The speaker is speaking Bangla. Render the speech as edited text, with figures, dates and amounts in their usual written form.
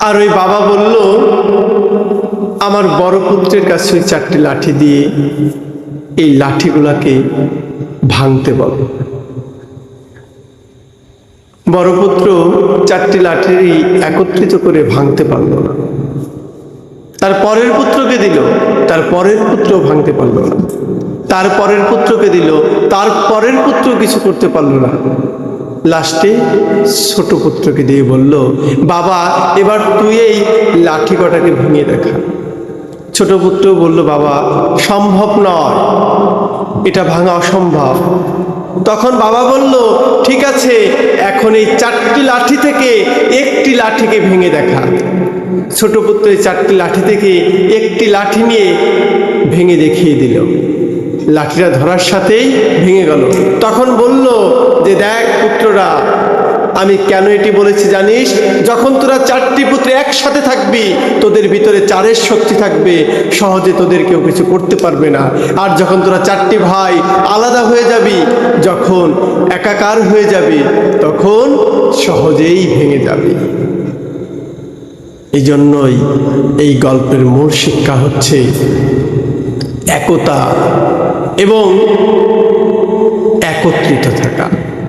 আর ওই বাবা বলল, আমার বড় পুত্রের কাছে ওই 4টি লাঠি দিয়ে এই লাঠিগুলাকে ভাঙতে বল। বড় পুত্র 4টি লাঠি একত্রিত করে ভাঙতে পারল না। তার পরের পুত্রকে দিল, তার পরের পুত্র ভাঙতে পারল না। তার পরের পুত্রকে দিল, তার পরের পুত্র কিছু করতে পারল না। লাস্টে ছোট পুত্রকে দিয়ে বলল, বাবা এবার তুই এই লাঠি কটাকে ভেঙে দেখা। ছোট পুত্র বলল, বাবা সম্ভব নয়, এটা ভাঙা অসম্ভব। তখন বাবা বলল, ঠিক আছে, এখন এই 4টি লাঠি থেকে একটি লাঠিকে ভেঙে দেখা। ছোট পুত্র এই 4টি লাঠি থেকে একটি লাঠি নিয়ে ভেঙে দেখিয়ে দিল। লাঠিটা ধরার সাথেই ভেঙে গেল। তখন বলল যে, দেখ পুত্ররা, আমি কেন এটি বলেছি জানিস? যখন তোরা 4টি পুত্র একসাথে থাকবি, তোদের ভিতরে 4-এর শক্তি থাকবে, সহজে তোদের কেউ কিছু করতে পারবে না। আর যখন তোরা 4টি ভাই আলাদা হয়ে যাবি, যখন একাকার হয়ে যাবি, তখন সহজেই ভেঙে যাবি। এই জন্যই এই গল্পের মূল শিক্ষা হচ্ছে একতা এবং একত্রিত থাকা।